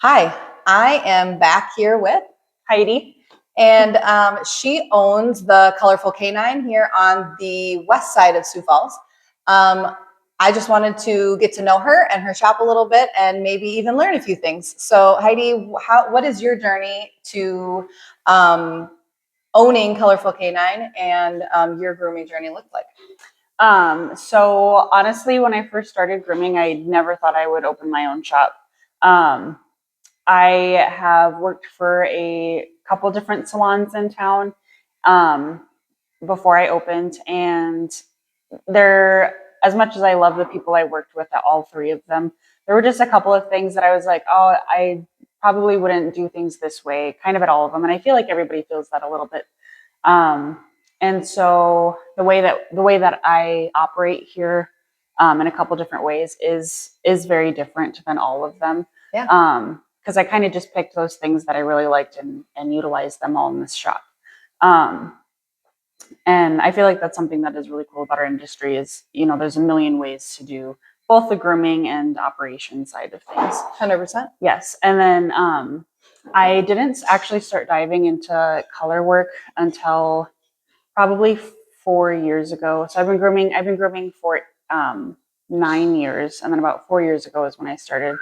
Hi, I am back here with Heidi. and she owns the Colorful Canine here on the west side of Sioux Falls. I just wanted to get to know her and her shop a little bit and maybe even learn a few things. So Heidi, what is your journey to owning Colorful Canine and your grooming journey look like? So honestly, when I first started grooming, I never thought I would open my own shop. I have worked for a couple different salons in town before I opened, and as much as I love the people I worked with at all three of them, there were just a couple of things that I was like, oh, I probably wouldn't do things this way, kind of at all of them. And I feel like everybody feels that a little bit. And so the way that I operate here in a couple different ways is very different than all of them. Yeah. Because I kind of just picked those things that I really liked and utilized them all in this shop. And I feel like that's something that is really cool about our industry is, there's a million ways to do both the grooming and operation side of things. 100%. Yes. And then I didn't actually start diving into color work until probably 4 years ago. So I've been grooming for 9 years. And then about 4 years ago is when I started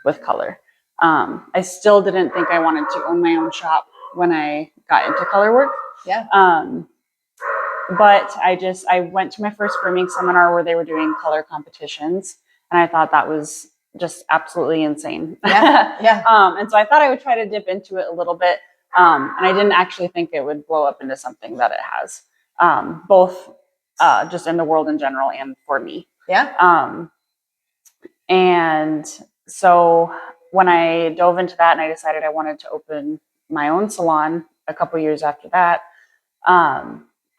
with color. I still didn't think I wanted to own my own shop when I got into color work. Yeah. But I went to my first grooming seminar where they were doing color competitions. And I thought that was just absolutely insane. Yeah. Yeah. And so I thought I would try to dip into it a little bit. And I didn't actually think it would blow up into something that it has, both just in the world in general and for me. Yeah. And so when I dove into that and I decided I wanted to open my own salon a couple years after that,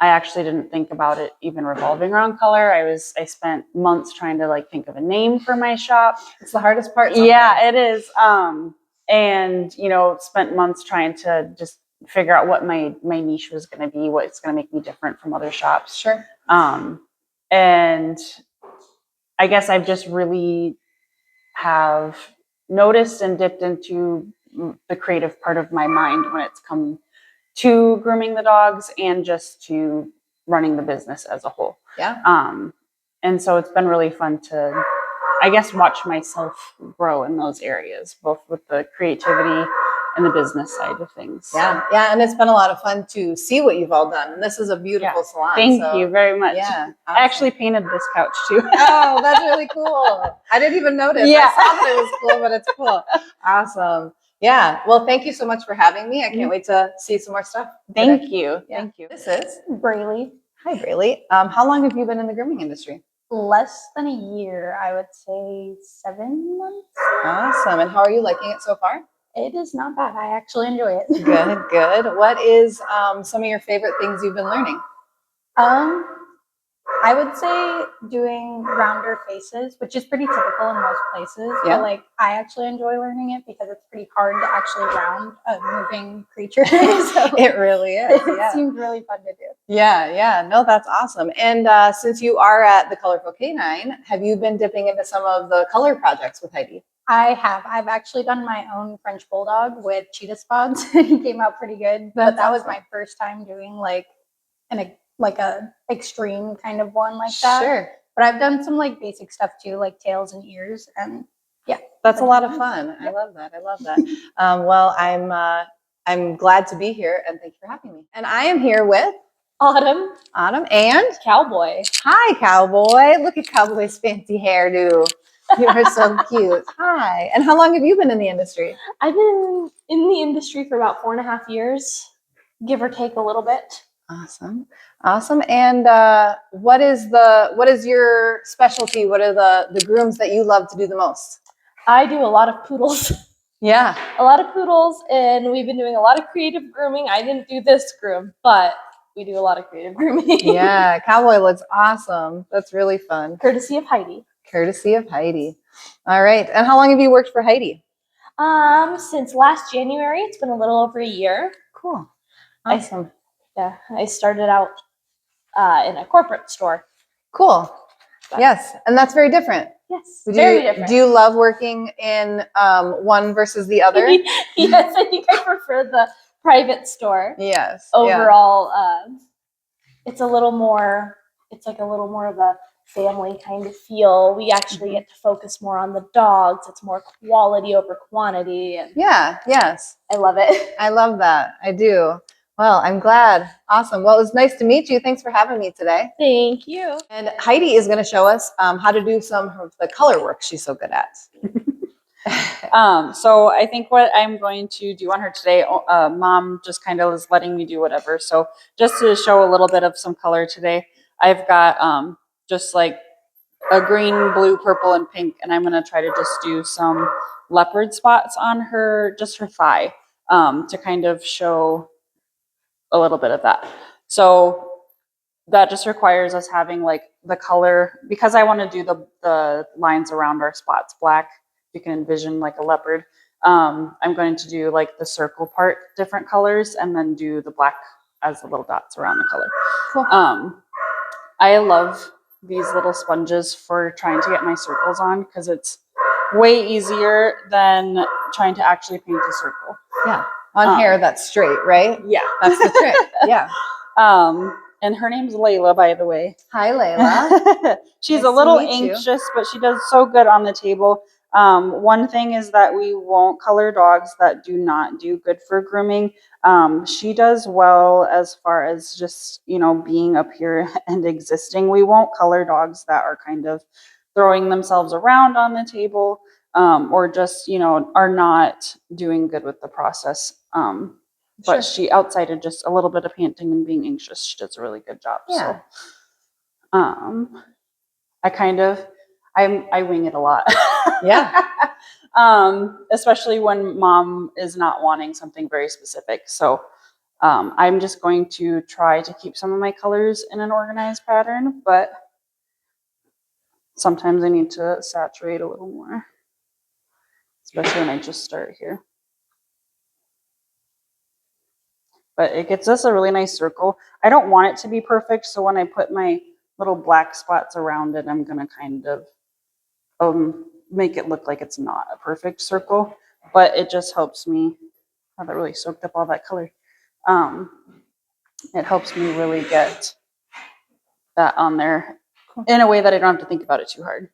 I actually didn't think about it even revolving around color. I spent months trying to think of a name for my shop. It's the hardest part sometimes. Yeah, it is. And spent months trying to just figure out what my niche was going to be, what's going to make me different from other shops. Sure. And I guess I've just really have noticed and dipped into the creative part of my mind when it's come to grooming the dogs and just to running the business as a whole. Yeah. And so it's been really fun to, I guess, watch myself grow in those areas, both with the creativity and the business side of things. Yeah. Yeah. And it's been a lot of fun to see what you've all done. And this is a beautiful salon. Thank you very much. Yeah. Awesome. I actually painted this couch too. Oh, that's really cool. I didn't even notice. Yeah. I saw that it was cool, but it's cool. Awesome. Yeah. Well, thank you so much for having me. I can't wait to see some more stuff. Thank you. Yeah. Thank you. This is Braylee. Hi, Braylee. How long have you been in the grooming industry? Less than a year, I would say 7 months. Awesome. And how are you liking it so far? It is not bad. I actually enjoy it. Good, good. What is some of your favorite things you've been learning? I would say doing rounder faces, which is pretty typical in most places. Yeah. But I actually enjoy learning it because it's pretty hard to actually round a moving creature. So It really is. it seems really fun to do. Yeah, yeah. No, that's awesome. And since you are at the Colorful Canine, have you been dipping into some of the color projects with Heidi? I have. I've actually done my own French Bulldog with cheetah spots. He came out pretty good. But that was my first time doing a extreme kind of one like that. Sure. But I've done some basic stuff too, like tails and ears, and yeah. That's a lot of fun. I love that. I love that. Well, I'm glad to be here and thank you for having me. And I am here with Autumn and Cowboy. Hi, Cowboy. Look at Cowboy's fancy hairdo. You are so cute. Hi. And how long have you been in the industry? I've been in the industry for about 4.5 years, give or take a little bit. Awesome. Awesome. And what is your specialty? What are the grooms that you love to do the most? I do a lot of poodles. Yeah. A lot of poodles, and we've been doing a lot of creative grooming. I didn't do this groom, but we do a lot of creative grooming. Yeah. Cowboy looks awesome. That's really fun. Courtesy of Heidi. Courtesy of Heidi. All right. And how long have you worked for Heidi? Since last January. It's been a little over a year. Cool. Awesome. I started out in a corporate store. Cool. Yes. And that's very different. Yes, Do very you, different. do you love working in one versus the other? Yes, I think I prefer the private store. Yes. Overall, it's a little more, it's like a little more of a family kind of feel. We actually get to focus more on the dogs. It's more quality over quantity. And Yeah. Yes. I love it. I love that. I do. Well, I'm glad. Awesome. Well, it was nice to meet you. Thanks for having me today. Thank you. And Heidi is going to show us how to do some of the color work she's so good at. So I think what I'm going to do on her today, mom just kind of is letting me do whatever. So just to show a little bit of some color today, I've got just like a green, blue, purple, and pink, and I'm gonna try to just do some leopard spots on her, just her thigh, to kind of show a little bit of that. So that just requires us having like the color, because I want to do the lines around our spots black. You can envision like a leopard. I'm going to do like the circle part different colors, and then do the black as the little dots around the color. Cool. I love these little sponges for trying to get my circles on, because it's way easier than trying to actually paint a circle. Yeah. On hair that's straight, right? Yeah. That's the trick. Yeah. And her name's Layla, by the way. Hi, Layla. She's Nice a to little meet you. anxious, but she does so good on the table. One thing is that we won't color dogs that do not do good for grooming. She does well as far as just, being up here and existing. We won't color dogs that are kind of throwing themselves around on the table, or just, are not doing good with the process. But she, outside of just a little bit of panting and being anxious, she does a really good job. Yeah. So, I wing it a lot. Yeah. Especially when mom is not wanting something very specific. So, I'm just going to try to keep some of my colors in an organized pattern, but sometimes I need to saturate a little more, especially when I just start here. But it gets us a really nice circle. I don't want it to be perfect, so when I put my little black spots around it, I'm gonna kind of make it look like it's not a perfect circle, but it just helps me. Oh, that really soaked up all that color. It helps me really get that on there in a way that I don't have to think about it too hard.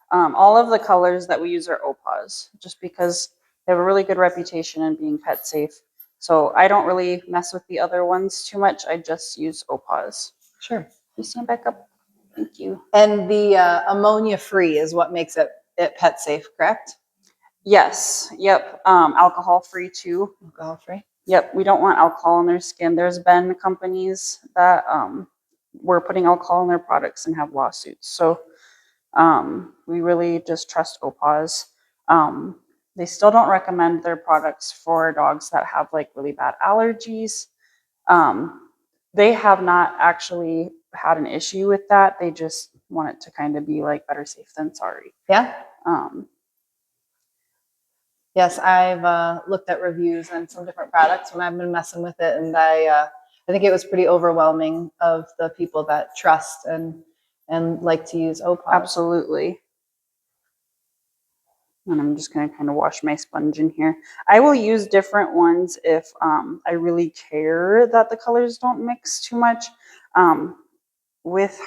All of the colors that we use are OPAs, just because they have a really good reputation in being pet safe. So I don't really mess with the other ones too much. I just use OPAs. Sure. You stand back up. Thank you. And the ammonia free is what makes it pet safe, correct? Yes. Yep. Alcohol free too. Alcohol free. Yep. We don't want alcohol in their skin. There's been companies that were putting alcohol in their products and have lawsuits. So we really just trust OPAs. They still don't recommend their products for dogs that have like really bad allergies. They have not actually had an issue with that. They just want it to kind of be like better safe than sorry. Yeah. Um, Yes, I've looked at reviews on some different products when I've been messing with it, and I think it was pretty overwhelming of the people that trust and like to use OPAs. Absolutely. And I'm just going to kind of wash my sponge in here. I will use different ones if I really care that the colors don't mix too much. With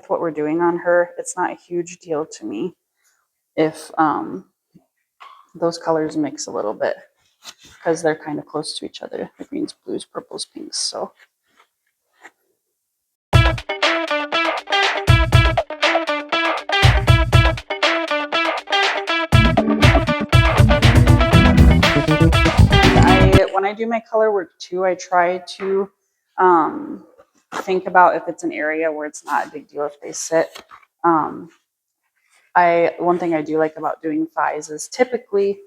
what we're doing on her, it's not a huge deal to me if those colors mix a little bit, because they're kind of close to each other. The greens, blues, purples, pinks. So. When I do my color work too, I try to think about if it's an area where it's not a big deal if they sit. One thing I do like about doing thighs is typically,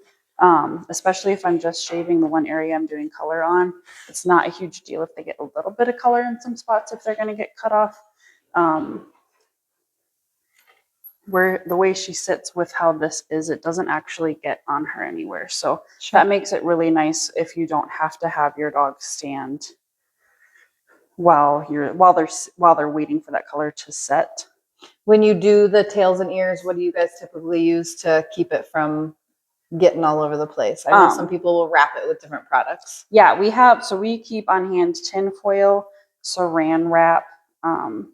especially if I'm just shaving the one area I'm doing color on, it's not a huge deal if they get a little bit of color in some spots if they're going to get cut off. Where the way she sits with how this is, it doesn't actually get on her anywhere. So that makes it really nice if you don't have to have your dog stand while they're waiting for that color to set. When you do the tails and ears, what do you guys typically use to keep it from getting all over the place? I know some people will wrap it with different products. Yeah, we keep on hand tin foil, saran wrap, and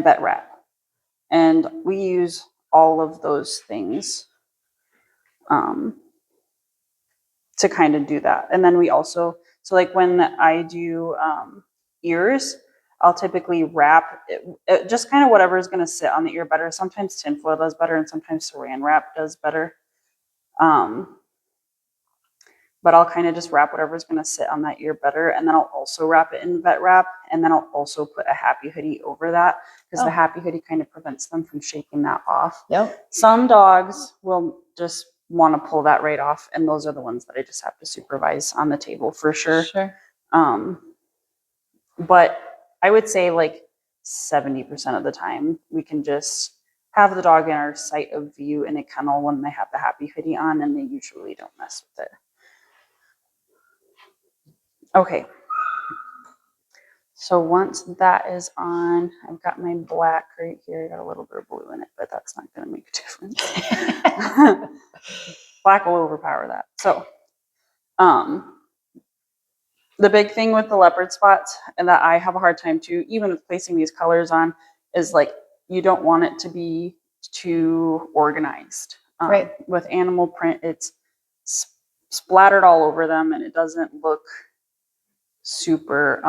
vet wrap. And we use all of those things to kind of do that. And then we also, so like when I do ears, I'll typically wrap it just kind of whatever is going to sit on the ear better. Sometimes tinfoil does better, and sometimes saran wrap does better. But I'll kind of just wrap whatever is going to sit on that ear better, and then I'll also wrap it in vet wrap, and then I'll also put a happy hoodie over that because the happy hoodie kind of prevents them from shaking that off. Yep. Some dogs will just want to pull that right off, and those are the ones that I just have to supervise on the table for sure. Sure. But I would say like 70% of the time we can just have the dog in our sight of view in a kennel when they have the happy hoodie on, and they usually don't mess with it. Okay. So once that is on, I've got my black right here. I got a little bit of blue in it, but that's not going to make a difference. Black will overpower that. So, the big thing with the leopard spots, and that I have a hard time too, even with placing these colors on, is like you don't want it to be too organized. Right. With animal print, it's splattered all over them, and it doesn't look super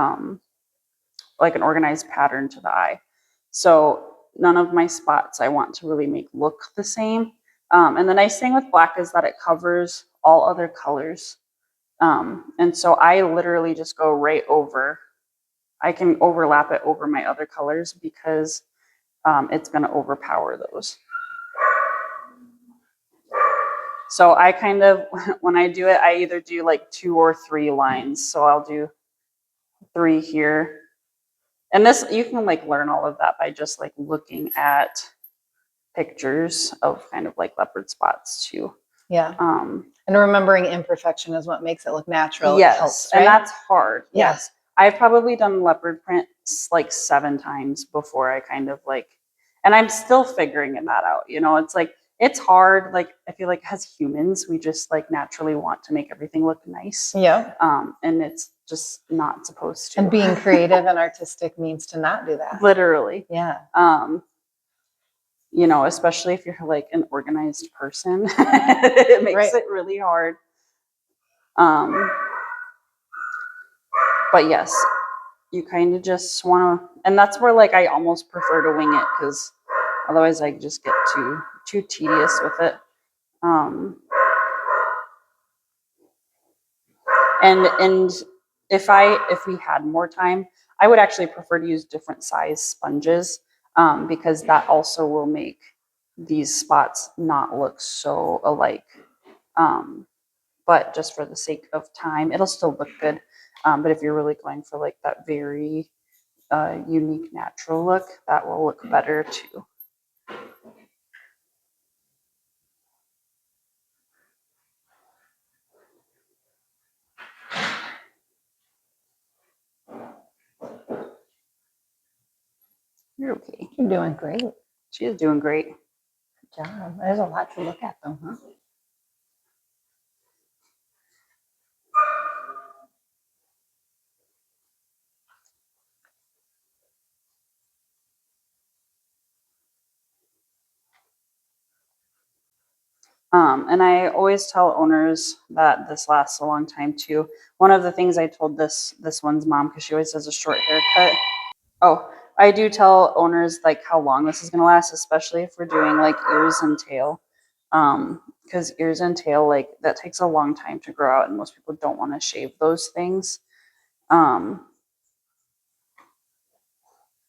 like an organized pattern to the eye. So none of my spots I want to really make look the same. And the nice thing with black is that it covers all other colors. And so I literally just go right over. I can overlap it over my other colors because it's going to overpower those. So I kind of, when I do it, I either do like 2 or 3 lines. So I'll do 3 here. And this, you can like learn all of that by just like looking at pictures of kind of like leopard spots too. Yeah. And remembering imperfection is what makes it look natural. Yes. It helps, right? And that's hard. Yeah. Yes. I've probably done leopard prints like 7 times before I kind of like, and I'm still figuring that out. You know, it's like, it's hard. Like, I feel like as humans, we just like naturally want to make everything look nice. Yeah. And it's just not supposed to. And being creative and artistic means to not do that. Literally. Yeah. You know, especially if you're like an organized person, it makes it really hard. But yes, you kind of just want to, and that's where like I almost prefer to wing it because otherwise I just get too tedious with it. And if we had more time, I would actually prefer to use different size sponges because that also will make these spots not look so alike. But just for the sake of time, it'll still look good. But if you're really going for like that very unique natural look, that will look better too. You're okay. You're doing great. She is doing great. Good job. There's a lot to look at though, huh? And I always tell owners that this lasts a long time too. One of the things I told this one's mom, because she always does a short haircut. Oh, I do tell owners like how long this is going to last, especially if we're doing like ears and tail. Because ears and tail, like that takes a long time to grow out, and most people don't want to shave those things.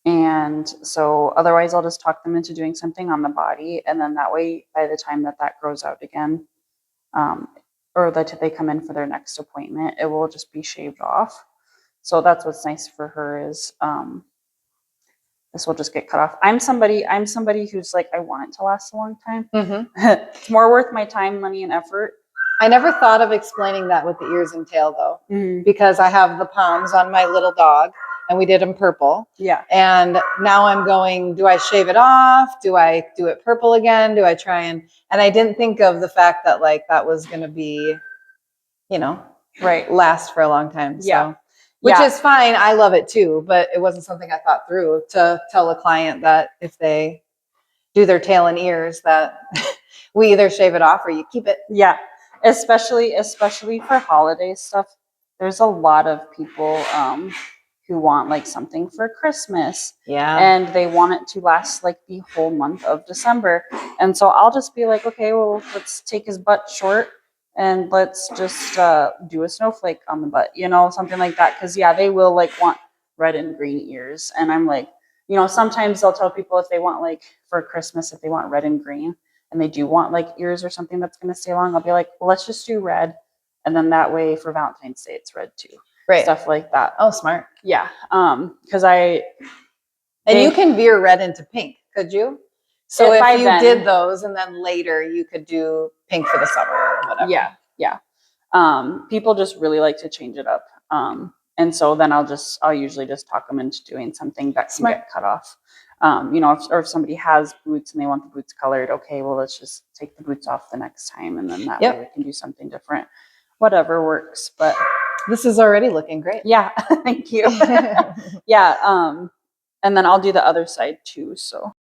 And so otherwise I'll just talk them into doing something on the body. And then that way, by the time that grows out again, or that they come in for their next appointment, it will just be shaved off. So that's what's nice for her is this will just get cut off. I'm somebody who's like, I want it to last a long time. Mm-hmm. It's more worth my time, money, and effort. I never thought of explaining that with the ears and tail though, Mm-hmm. because I have the poms on my little dog and we did them purple. Yeah. And now I'm going, do I shave it off? Do I do it purple again? Do I try and I didn't think of the fact that like that was going to be, you know, Right. last for a long time. Yeah. So, which Yeah. is fine. I love it too, but it wasn't something I thought through to tell a client that if they do their tail and ears that we either shave it off or you keep it. Yeah. Especially for holiday stuff. There's a lot of people who want like something for Christmas. Yeah. And they want it to last like the whole month of December. And so I'll just be like, okay, well, let's take his butt short and let's just do a snowflake on the butt, you know, something like that. Because, yeah, they will like want red and green ears. And I'm like, you know, sometimes I'll tell people if they want like for Christmas, if they want red and green and they do want like ears or something that's going to stay long, I'll be like, well, let's just do red. And then that way for Valentine's Day, it's red too. Right. Stuff like that. Oh, smart. Yeah. Because And you can veer red into pink, could you? So If if I you then- did those and then later you could do pink for the summer or whatever. Yeah. People just really like to change it up. And so then I'll usually just talk them into doing something that can Smart. get cut off. You know, if somebody has boots and they want the boots colored, okay, well, let's just take the boots off the next time. And then that Yep. way we can do something different. Whatever works. But This is already looking great. yeah, thank you. Yeah. And then I'll do the other side too. So